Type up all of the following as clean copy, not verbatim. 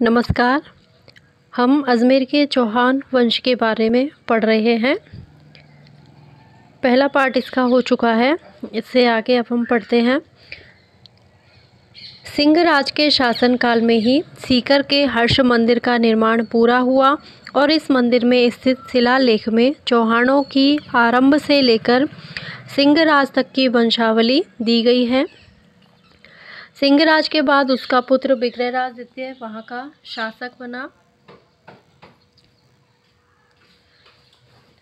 नमस्कार। हम अजमेर के चौहान वंश के बारे में पढ़ रहे हैं। पहला पार्ट इसका हो चुका है। इससे आगे अब हम पढ़ते हैं। सिंह राज के शासनकाल में ही सीकर के हर्ष मंदिर का निर्माण पूरा हुआ और इस मंदिर में स्थित शिलालेख में चौहानों की आरंभ से लेकर सिंह राज तक की वंशावली दी गई है। सिंहराज के बाद उसका पुत्र बिग्रहराज द्वितीय वहाँ का शासक बना,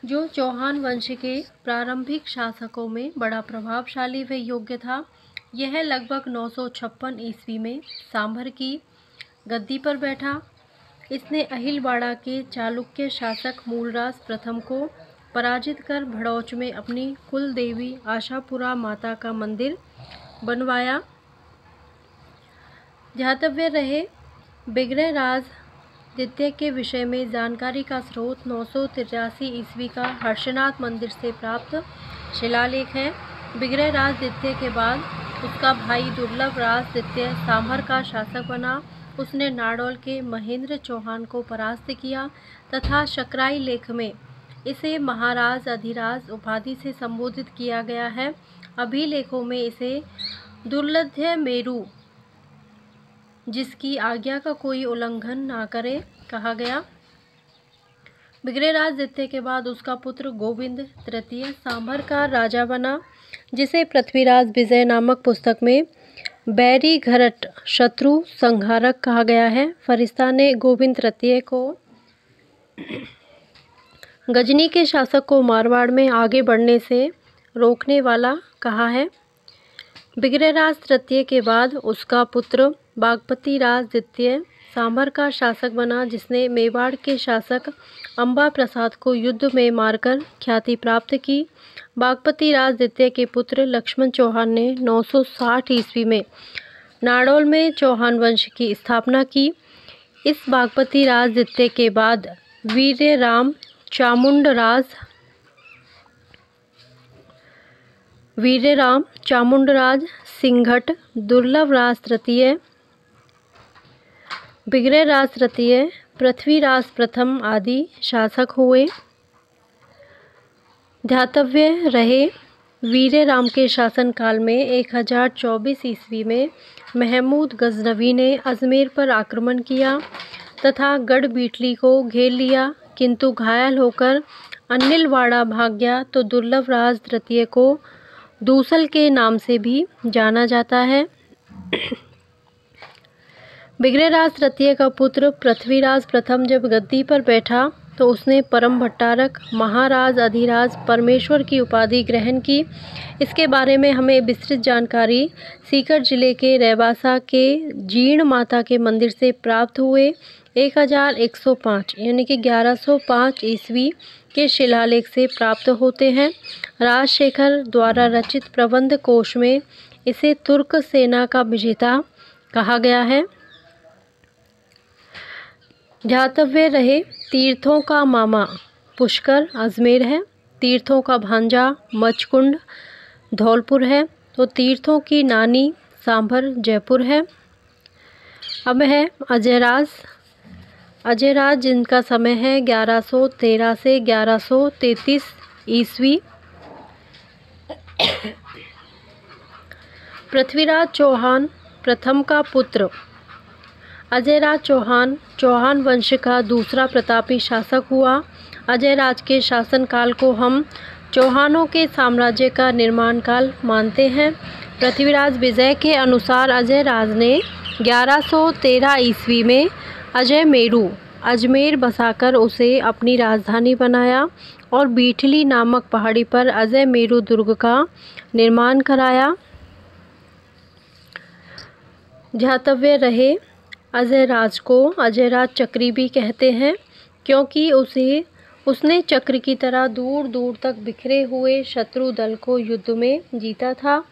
जो चौहान वंश के प्रारंभिक शासकों में बड़ा प्रभावशाली व योग्य था। यह लगभग 956 ईस्वी में सांभर की गद्दी पर बैठा। इसने अहिलवाड़ा के चालुक्य शासक मूलराज प्रथम को पराजित कर भड़ौच में अपनी कुल देवी आशापुरा माता का मंदिर बनवाया। ध्यातव्य रहे, बिग्रहराज द्वितीय के विषय में जानकारी का स्रोत 983 ईस्वी का हर्षनाथ मंदिर से प्राप्त शिलालेख है। बिग्रहराज द्वितीय के बाद उसका भाई दुर्लभ राज द्वितीय सांभर का शासक बना। उसने नाडौल के महेंद्र चौहान को परास्त किया तथा शकराई लेख में इसे महाराज अधिराज उपाधि से संबोधित किया गया है। अभिलेखों में इसे दुर्लभ मेरु, जिसकी आज्ञा का कोई उल्लंघन ना करे, कहा गया। बिग्रहराज द्वितीय के बाद उसका पुत्र गोविंद तृतीय सांभर का राजा बना, जिसे पृथ्वीराज विजय नामक पुस्तक में बैरी घरट शत्रु संहारक कहा गया है। फरिश्ता ने गोविंद तृतीय को गजनी के शासक को मारवाड़ में आगे बढ़ने से रोकने वाला कहा है। बिग्रहराज तृतीय के बाद उसका पुत्र बागपति राज द्वितीय सांभर का शासक बना, जिसने मेवाड़ के शासक अंबा प्रसाद को युद्ध में मारकर ख्याति प्राप्त की। बागपति राज द्वितीय के पुत्र लक्ष्मण चौहान ने 960 ईस्वी में नाडौल में चौहान वंश की स्थापना की। इस बागपति राज द्वितीय के बाद वीर्यराम चामुंडराज सिंघट, दुर्लभ राज तृतीय, बिग्रहराज तृतीय, पृथ्वीराज प्रथम आदि शासक हुए। ध्यातव्य रहे, वीर्यराम के शासनकाल में 1024 ईस्वी में महमूद गजनवी ने अजमेर पर आक्रमण किया तथा गढ़ बीटली को घेर लिया, किंतु घायल होकर अनिलवाड़ा भाग गया। तो दुर्लभ राज तृतीय को दूसल के नाम से भी जाना जाता है। बिग्रहराज तृतीय का पुत्र पृथ्वीराज प्रथम जब गद्दी पर बैठा तो उसने परम भट्टारक महाराज अधिराज परमेश्वर की उपाधि ग्रहण की। इसके बारे में हमें विस्तृत जानकारी सीकर जिले के रैबासा के जीर्ण माता के मंदिर से प्राप्त हुए 1105 यानी कि 1105 ईस्वी के शिलालेख से प्राप्त होते हैं। राजशेखर द्वारा रचित प्रबंध कोश में इसे तुर्क सेना का विजेता कहा गया है। ध्यातव्य रहे, तीर्थों का मामा पुष्कर अजमेर है, तीर्थों का भांजा मचकुंड धौलपुर है, तो तीर्थों की नानी सांभर जयपुर है। अब है अजयराज जिनका समय है 1113 से 1133 ईस्वी। पृथ्वीराज चौहान प्रथम का पुत्र अजयराज चौहान वंश का दूसरा प्रतापी शासक हुआ। अजयराज के शासनकाल को हम चौहानों के साम्राज्य का निर्माण काल मानते हैं। पृथ्वीराज विजय के अनुसार अजयराज ने 1113 ईस्वी में अजमेर बसाकर उसे अपनी राजधानी बनाया और बीठली नामक पहाड़ी पर अजय मेरु दुर्ग का निर्माण कराया। ध्यातव्य रहे, अजयराज को अजयराज चक्री भी कहते हैं, क्योंकि उसने चक्र की तरह दूर दूर तक बिखरे हुए शत्रु दल को युद्ध में जीता था,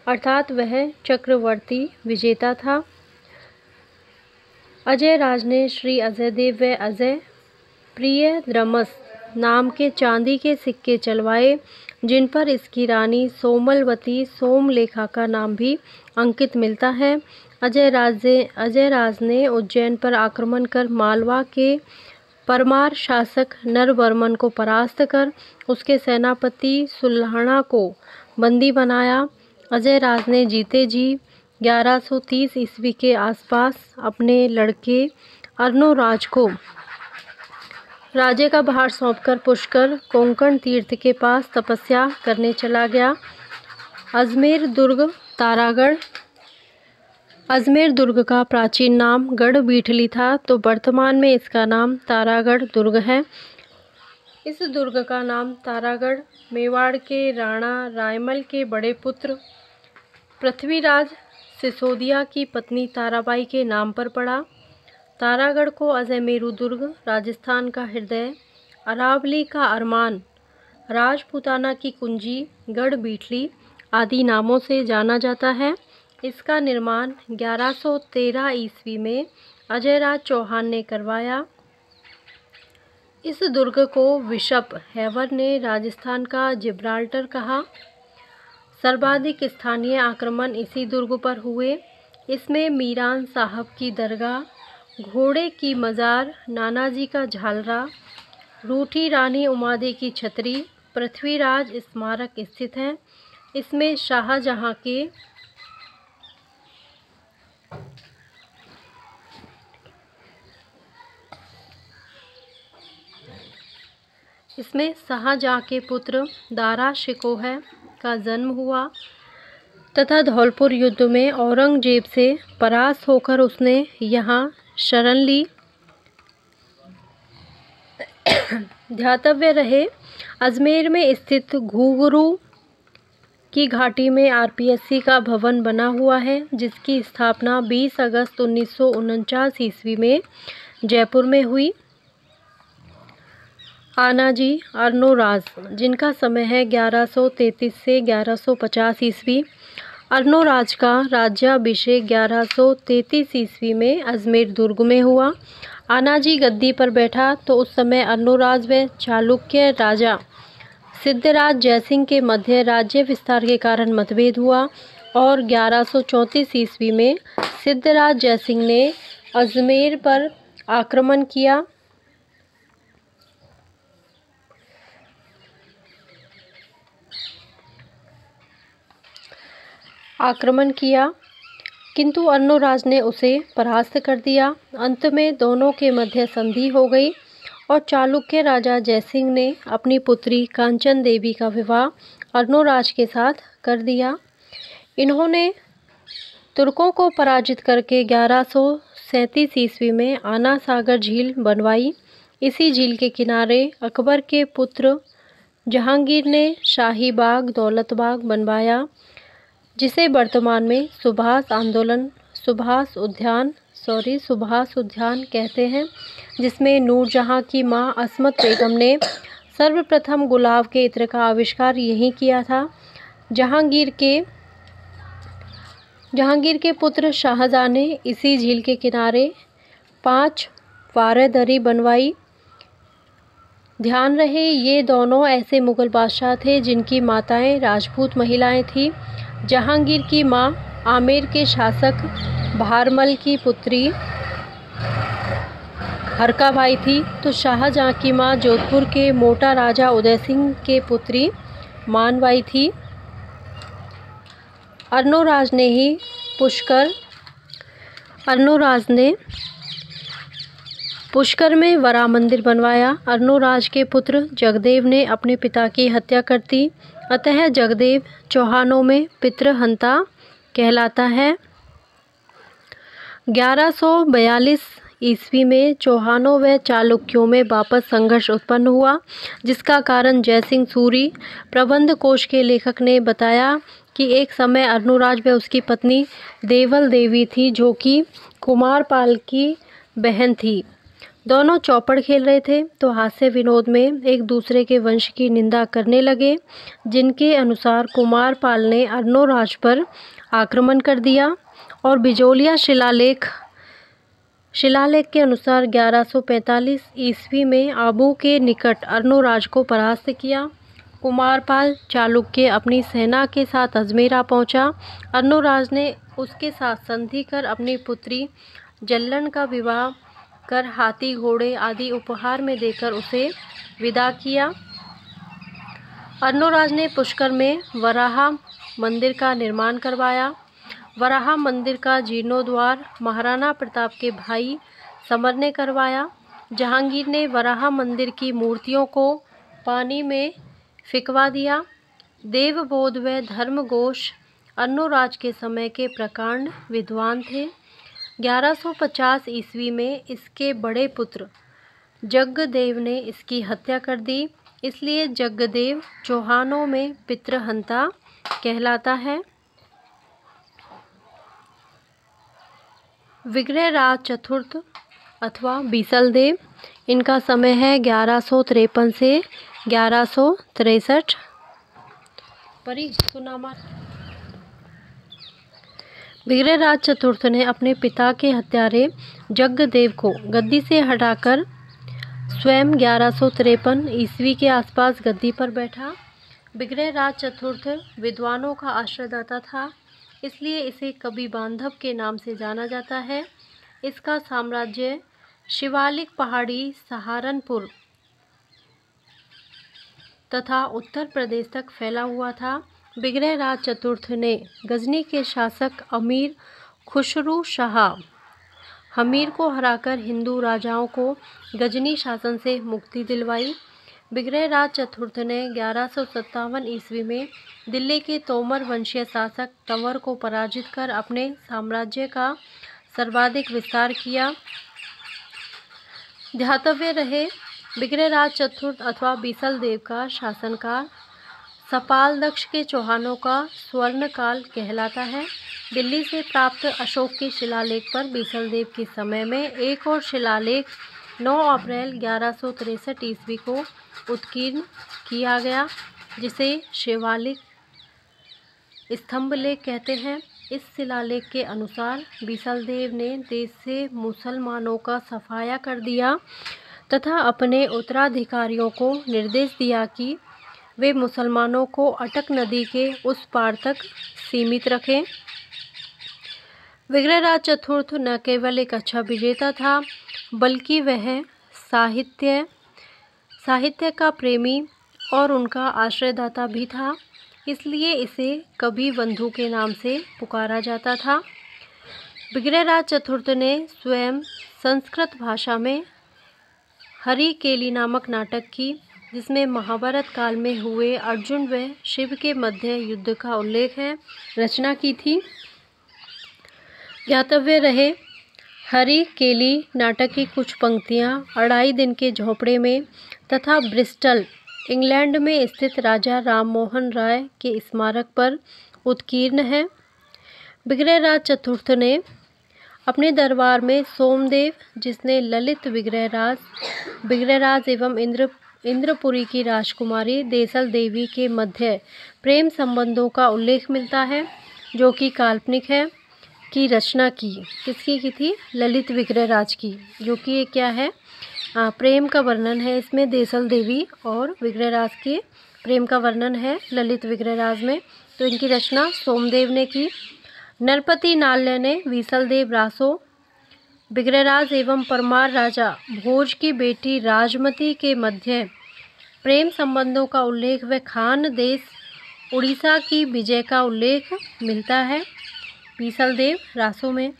अर्थात वह चक्रवर्ती विजेता था। अजयराज ने श्री अजयदेव व अजय प्रियद्रमस नाम के चांदी के सिक्के चलवाए, जिन पर इसकी रानी सोमलवती सोमलेखा का नाम भी अंकित मिलता है। अजयराज ने उज्जैन पर आक्रमण कर मालवा के परमार शासक नरवर्मन को परास्त कर उसके सेनापति सुल्हाना को बंदी बनाया। अजयराज ने जीते जी 1130 ईस्वी के आसपास अपने लड़के अर्णोराज को राज्य का भार सौंपकर पुष्कर कोंकण तीर्थ के पास तपस्या करने चला गया। अजमेर दुर्ग का प्राचीन नाम गढ़ बीठली था, तो वर्तमान में इसका नाम तारागढ़ दुर्ग है। इस दुर्ग का नाम तारागढ़ मेवाड़ के राणा रायमल के बड़े पुत्र पृथ्वीराज सिसोदिया की पत्नी ताराबाई के नाम पर पड़ा। तारागढ़ को अजयमेरु दुर्ग, राजस्थान का हृदय, अरावली का अरमान, राजपूताना की कुंजी, गढ़ बीठली आदि नामों से जाना जाता है। इसका निर्माण 1113 ईस्वी में अजयराज चौहान ने करवाया। इस दुर्ग को बिशप हैवर ने राजस्थान का जिब्राल्टर कहा। सर्वाधिक स्थानीय आक्रमण इसी दुर्ग पर हुए। इसमें मीरान साहब की दरगाह, घोड़े की मज़ार, नानाजी का झालरा, रूठी रानी उमादे की छतरी, पृथ्वीराज स्मारक स्थित हैं। इसमें शाहजहां के पुत्र दारा शिकोह का जन्म हुआ तथा धौलपुर युद्ध में औरंगजेब से परास्त होकर उसने यहाँ शरण ली। ध्यातव्य रहे, अजमेर में स्थित घुंघरू की घाटी में आरपीएससी का भवन बना हुआ है, जिसकी स्थापना 20 अगस्त 1949 ईस्वी में जयपुर में हुई। आनाजी अर्णोराज, जिनका समय है 1133 से 1150 ईस्वी। अर्णोराज का राज्याभिषेक 1133 ईस्वी में अजमेर दुर्ग में हुआ। आनाजी गद्दी पर बैठा तो उस समय अर्णोराज व चालुक्य राजा सिद्धराज जयसिंह के मध्य राज्य विस्तार के कारण मतभेद हुआ और 1134 ईस्वी में सिद्धराज जयसिंह ने अजमेर पर आक्रमण किया किंतु अर्णोराज ने उसे परास्त कर दिया। अंत में दोनों के मध्य संधि हो गई और चालुक्य राजा जयसिंह ने अपनी पुत्री कांचन देवी का विवाह अर्णोराज के साथ कर दिया। इन्होंने तुर्कों को पराजित करके 1137 ईस्वी में आना सागर झील बनवाई। इसी झील के किनारे अकबर के पुत्र जहांगीर ने शाही बाग दौलत बाग बनवाया, जिसे वर्तमान में सुभाष उद्यान कहते हैं, जिसमें नूरजहां की मां असमत बेगम ने सर्वप्रथम गुलाब के इत्र का आविष्कार यहीं किया था। जहांगीर के पुत्र शाहजहां ने इसी झील के किनारे 5 वारदरी बनवाई। ध्यान रहे, ये दोनों ऐसे मुगल बादशाह थे जिनकी माताएं राजपूत महिलाएं थीं। जहांगीर की मां आमेर के शासक भारमल की पुत्री हरकाबाई थी, तो शाहजहां की मां जोधपुर के मोटा राजा उदय सिंह के पुत्री मानबाई थी। अर्णोराज ने पुष्कर में वरा मंदिर बनवाया। अर्णोराज के पुत्र जगदेव ने अपने पिता की हत्या कर दी, अतः जगदेव चौहानों में पितृहंता कहलाता है। 1142 ईस्वी में चौहानों व चालुक्यों में वापस संघर्ष उत्पन्न हुआ, जिसका कारण जयसिंह सूरी प्रबंध कोश के लेखक ने बताया कि एक समय अर्णोराज व उसकी पत्नी देवल देवी थी, जो कि कुमारपाल की बहन थी। दोनों चौपड़ खेल रहे थे तो हास्य विनोद में एक दूसरे के वंश की निंदा करने लगे, जिनके अनुसार कुमारपाल ने अर्णोराज पर आक्रमण कर दिया और बिजोलिया शिलालेख के अनुसार 1145 ईस्वी में आबू के निकट अर्णोराज को परास्त किया। कुमारपाल चालुक्य अपनी सेना के साथ अजमेर आ पहुंचा। अर्णोराज ने उसके साथ संधि कर अपनी पुत्री जल्लन का विवाह कर हाथी घोड़े आदि उपहार में देकर उसे विदा किया। अर्णोराज ने पुष्कर में वराह मंदिर का निर्माण करवाया। वराह मंदिर का जीर्णोद्धार महाराणा प्रताप के भाई समर ने करवाया। जहांगीर ने वराह मंदिर की मूर्तियों को पानी में फिकवा दिया। देवबोध व धर्मघोष अर्णोराज के समय के प्रकांड विद्वान थे। 1150 ईस्वी में इसके बड़े पुत्र जग्गदेव ने इसकी हत्या कर दी, इसलिए जग्गदेव चौहानों में पितृहंता कहलाता है। विग्रहराज चतुर्थ अथवा बीसलदेव, इनका समय है 1153 से 1163। विग्रहराज चतुर्थ ने अपने पिता के हत्यारे जग्गदेव को गद्दी से हटाकर स्वयं 1153 ईस्वी के आसपास गद्दी पर बैठा। विग्रहराज चतुर्थ विद्वानों का आश्रयदाता था, इसलिए इसे कवि बांधव के नाम से जाना जाता है। इसका साम्राज्य शिवालिक पहाड़ी सहारनपुर तथा उत्तर प्रदेश तक फैला हुआ था। विग्रहराज चतुर्थ ने गजनी के शासक अमीर खुसरू शाह हमीर को हराकर हिंदू राजाओं को गजनी शासन से मुक्ति दिलवाई। विग्रहराज चतुर्थ ने 1157 ईस्वी में दिल्ली के तोमर वंशीय शासक तंवर को पराजित कर अपने साम्राज्य का सर्वाधिक विस्तार किया। ध्यातव्य रहे, विग्रहराज चतुर्थ अथवा बीसलदेव का शासनकाल सपाल दक्ष के चौहानों का स्वर्णकाल कहलाता है। दिल्ली से प्राप्त अशोक के शिलालेख पर बीसलदेव के समय में एक और शिलालेख 9 अप्रैल 1163 ईस्वी को उत्कीर्ण किया गया, जिसे शिवालिक स्तंभलेख कहते हैं। इस शिलालेख के अनुसार बीसलदेव ने देश से मुसलमानों का सफाया कर दिया तथा अपने उत्तराधिकारियों को निर्देश दिया कि वे मुसलमानों को अटक नदी के उस पार तक सीमित रखें। विग्रहराज चतुर्थ न केवल एक अच्छा विजेता था, बल्कि वह साहित्य का प्रेमी और उनका आश्रयदाता भी था, इसलिए इसे कवि बंधु के नाम से पुकारा जाता था। विग्रहराज चतुर्थ ने स्वयं संस्कृत भाषा में हरि केली नामक नाटक की, जिसमें महाभारत काल में हुए अर्जुन व शिव के मध्य युद्ध का उल्लेख है, रचना की थी। ज्ञातव्य रहे, हरि केली नाटक की कुछ पंक्तियाँ 2.5 दिन के झोपड़े में तथा ब्रिस्टल इंग्लैंड में स्थित राजा राममोहन राय के स्मारक पर उत्कीर्ण है। विग्रहराज चतुर्थ ने अपने दरबार में सोमदेव, जिसने ललित विग्रहराज एवं इंद्रपुरी की राजकुमारी देसल देवी के मध्य प्रेम संबंधों का उल्लेख मिलता है, जो कि काल्पनिक है, की रचना की। किसकी की थी? ललित विग्रहराज की, जो कि ये क्या है? प्रेम का वर्णन है इसमें। देसल देवी और विग्रहराज के प्रेम का वर्णन है ललित विग्रहराज में। तो इनकी रचना सोमदेव ने की। नरपति नाल्य ने बीसलदेव रासो, विग्रहराज एवं परमार राजा भोज की बेटी राजमती के मध्य प्रेम संबंधों का उल्लेख व खान देश उड़ीसा की विजय का उल्लेख मिलता है बीसलदेव रासो में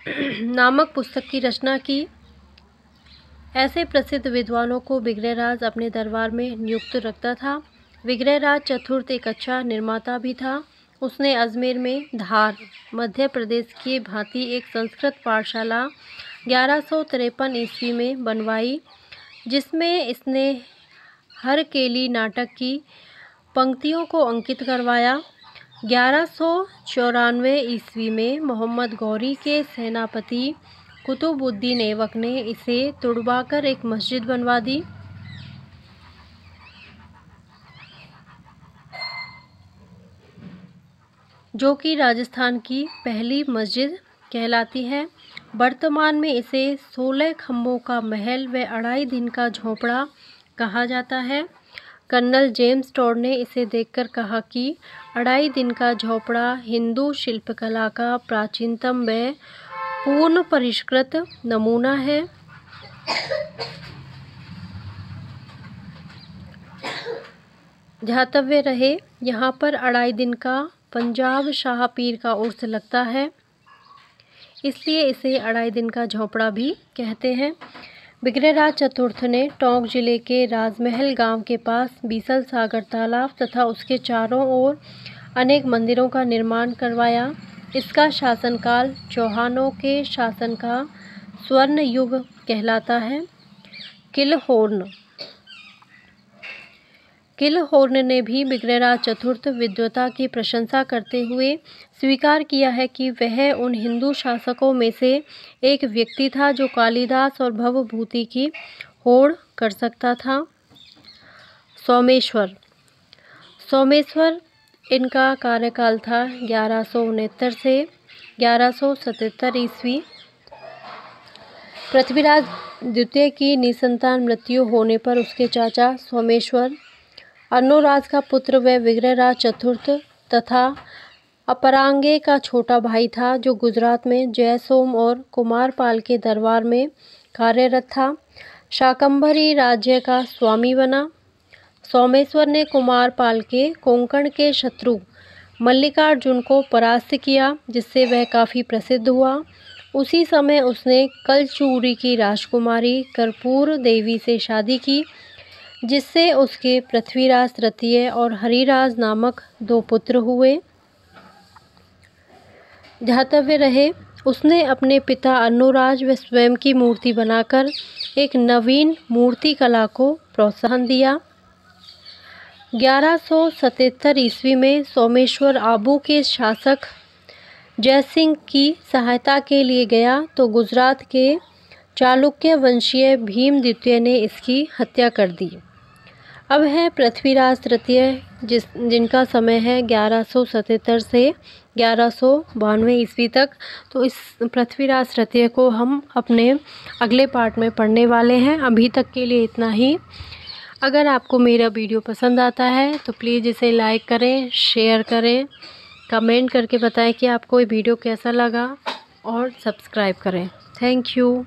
नामक पुस्तक की रचना की। ऐसे प्रसिद्ध विद्वानों को विग्रहराज अपने दरबार में नियुक्त रखता था। विग्रहराज चतुर्थ एक अच्छा निर्माता भी था। उसने अजमेर में धार मध्य प्रदेश की भांति एक संस्कृत पाठशाला 1153 ईस्वी में बनवाई, जिसमें इसने हर केली नाटक की पंक्तियों को अंकित करवाया। 1194 ईस्वी में मोहम्मद गौरी के सेनापति कुतुबुद्दीन ऐबक ने इसे तुड़वाकर एक मस्जिद बनवा दी। जो कि राजस्थान की पहली मस्जिद कहलाती है। वर्तमान में इसे 16 खम्भों का महल व 2.5 दिन का झोपड़ा कहा जाता है। कर्नल जेम्स टॉड ने इसे देखकर कहा कि 2.5 दिन का झोपड़ा हिंदू शिल्पकला का प्राचीनतम व पूर्ण परिष्कृत नमूना है। ध्यातव्य रहे, यहाँ पर 2.5 दिन का पंजाब शाह पीर का उर्स लगता है, इसलिए इसे 2.5 दिन का झोपड़ा भी कहते हैं। विग्रहराज चतुर्थ ने टोंक जिले के राजमहल गांव के पास बीसल सागर तालाब तथा उसके चारों ओर अनेक मंदिरों का निर्माण करवाया। इसका शासनकाल चौहानों के शासन का स्वर्ण युग कहलाता है। किलहोर्न ने भी विग्रहराज चतुर्थ विद्वता की प्रशंसा करते हुए स्वीकार किया है कि वह उन हिंदू शासकों में से एक व्यक्ति था जो कालिदास और भवभूति की होड़ कर सकता था। सोमेश्वर इनका कार्यकाल था 1169 से 1177 ईस्वी। पृथ्वीराज द्वितीय की निसंतान मृत्यु होने पर उसके चाचा सोमेश्वर अर्णोराज का पुत्र व विग्रहराज चतुर्थ तथा अपरांगे का छोटा भाई था, जो गुजरात में जयसोम और कुमारपाल के दरबार में कार्यरत था, शाकंभरी राज्य का स्वामी बना। सोमेश्वर ने कुमारपाल के कोंकण के शत्रु मल्लिकार्जुन को परास्त किया, जिससे वह काफ़ी प्रसिद्ध हुआ। उसी समय उसने कलचूरी की राजकुमारी कर्पूर देवी से शादी की, जिससे उसके पृथ्वीराज तृतीय और हरिराज नामक 2 पुत्र हुए। ध्यातव्य रहे, उसने अपने पिता अर्णोराज व स्वयं की मूर्ति बनाकर एक नवीन मूर्ति कला को प्रोत्साहन दिया। 1177 ईस्वी में सोमेश्वर आबू के शासक जयसिंह की सहायता के लिए गया तो गुजरात के चालुक्य वंशीय भीम द्वितीय ने इसकी हत्या कर दी। अब है पृथ्वीराज तृतीय, जिनका समय है 1177 से 1192 ईस्वी तक। तो इस पृथ्वीराज तृतीय को हम अपने अगले पार्ट में पढ़ने वाले हैं। अभी तक के लिए इतना ही। अगर आपको मेरा वीडियो पसंद आता है तो प्लीज़ इसे लाइक करें, शेयर करें, कमेंट करके बताएं कि आपको ये वीडियो कैसा लगा और सब्सक्राइब करें। Thank you.